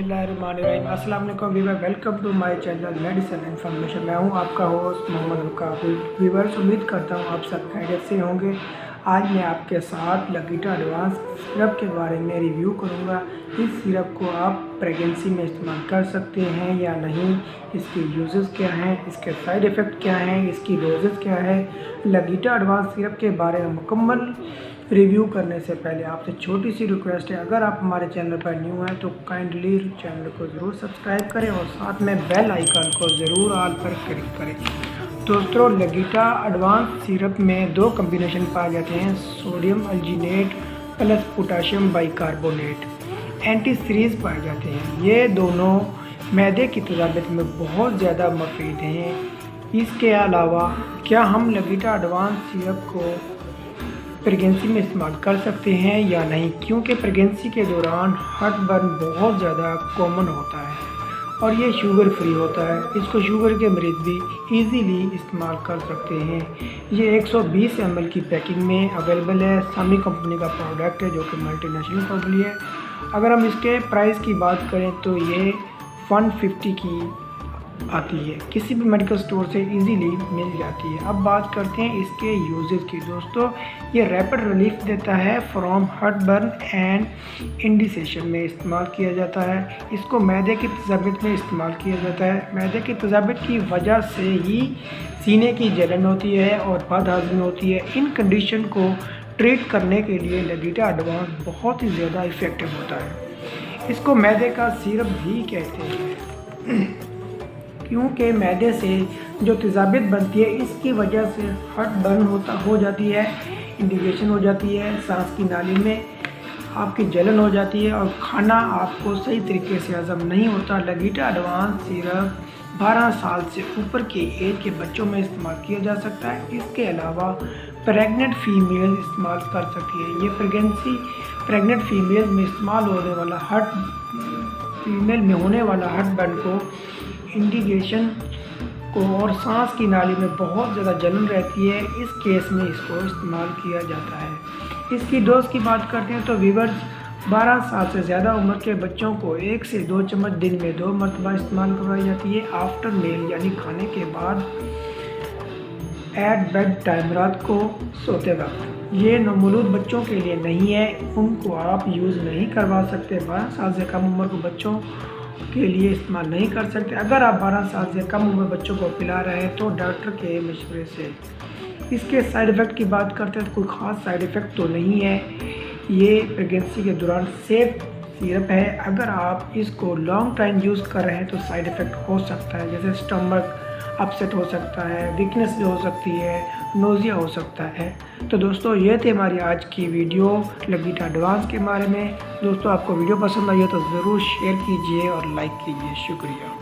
बिस्मिल्लाहिर्रहमानिर्रहीम। अस्सलाम वालेकुम viewer, welcome to my channel Medicine Information. मैं हूं आपका होस्ट मोहम्मद रुकाबुल। वीवर्स, उम्मीद करता हूं आप सब खैरियत से होंगे। आज मैं आपके साथ लकीटा एडवांस सिरप के बारे में रिव्यू करूंगा। इस सिरप को आप प्रेगनेंसी में इस्तेमाल कर सकते हैं या नहीं, इसके यूजेस क्या हैं, इसके साइड इफ़ेक्ट क्या हैं, इसकी डोजेस क्या है। लकीटा एडवांस सिरप के बारे में मुकम्मल रिव्यू करने से पहले आपसे छोटी सी रिक्वेस्ट है, अगर आप हमारे चैनल पर न्यू हैं तो काइंडली चैनल को ज़रूर सब्सक्राइब करें और साथ में बेल आइकन को ज़रूर ऑल पर क्लिक करें। दोस्तों, लकीटा एडवांस सिरप में दो कम्बिनेशन पाए जाते हैं, sodium alginate plus potassium bicarbonate anti series पाए जाते हैं। ये दोनों मैदे की तजाबियत में बहुत ज़्यादा मुफीद हैं। इसके अलावा क्या हम लकीटा एडवांस सिरप को प्रेगनेंसी में इस्तेमाल कर सकते हैं या नहीं, क्योंकि प्रेगनेंसी के दौरान हार्ट बर्न बहुत ज़्यादा कॉमन होता है और ये शुगर फ्री होता है। इसको शुगर के मरीज़ भी इजीली इस्तेमाल कर सकते हैं। ये 120 ml की पैकिंग में अवेलेबल है। सामी कंपनी का प्रोडक्ट है जो कि मल्टीनेशनल कंपनी है। अगर हम इसके प्राइस की बात करें तो ये 150 की आती है, किसी भी मेडिकल स्टोर से इजीली मिल जाती है। अब बात करते हैं इसके यूजेस की। दोस्तों, ये रैपिड रिलीफ देता है फ्रॉम हार्ट बर्न एंड इंडिसेशन में इस्तेमाल किया जाता है। इसको मैदे की तजाबियत में इस्तेमाल किया जाता है। मैदे की तजाबियत की वजह से ही सीने की जलन होती है और बदहज़मी होती है। इन कंडीशन को ट्रीट करने के लिए लकीटा एडवांस बहुत ही ज़्यादा इफ़ेक्टिव होता है। इसको मैदे का सिरप भी कहते हैं क्योंकि मैदे से जो तेज़ाबियत बनती है इसकी वजह से हार्ट बर्न हो जाती है, इंडिकेशन हो जाती है, सांस की नाली में आपकी जलन हो जाती है और खाना आपको सही तरीके से हज़म नहीं होता। लकीटा एडवांस सिरप 12 साल से ऊपर के एज के बच्चों में इस्तेमाल किया जा सकता है। इसके अलावा प्रेग्नेंट फीमेल इस्तेमाल कर सकती है। ये प्रेग्नेंट फीमेल में इस्तेमाल होने वाला हार्ट बर्न को, इंडिकेशन को और सांस की नाली में बहुत ज़्यादा जलन रहती है, इस केस में इसको इस्तेमाल किया जाता है। इसकी डोज की बात करते हैं तो वीवर्स, 12 साल से ज़्यादा उम्र के बच्चों को 1 से 2 चम्मच दिन में 2 मरतबा इस्तेमाल करवाई जाती है। आफ्टर मील यानी खाने के बाद, एट बेड टाइम रात को सोते वक्त। ये नवमौलूद बच्चों के लिए नहीं है, उनको आप यूज़ नहीं करवा सकते। 12 साल से कम उम्र के बच्चों के लिए इस्तेमाल नहीं कर सकते। अगर आप 12 साल से कम उम्र बच्चों को पिला रहे हैं तो डॉक्टर के मशवरे से। इसके साइड इफ़ेक्ट की बात करते हैं तो कोई ख़ास साइड इफ़ेक्ट तो नहीं है। ये प्रेगनेंसी के दौरान सेफ सिरप है। अगर आप इसको लॉन्ग टाइम यूज़ कर रहे हैं तो साइड इफ़ेक्ट हो सकता है, जैसे स्टमक अपसेट हो सकता है, वीकनेस भी हो सकती है, नोज़िया हो सकता है। तो दोस्तों, ये थी हमारी आज की वीडियो लकीटा एडवांस के बारे में। दोस्तों, आपको वीडियो पसंद आई है तो ज़रूर शेयर कीजिए और लाइक कीजिए। शुक्रिया।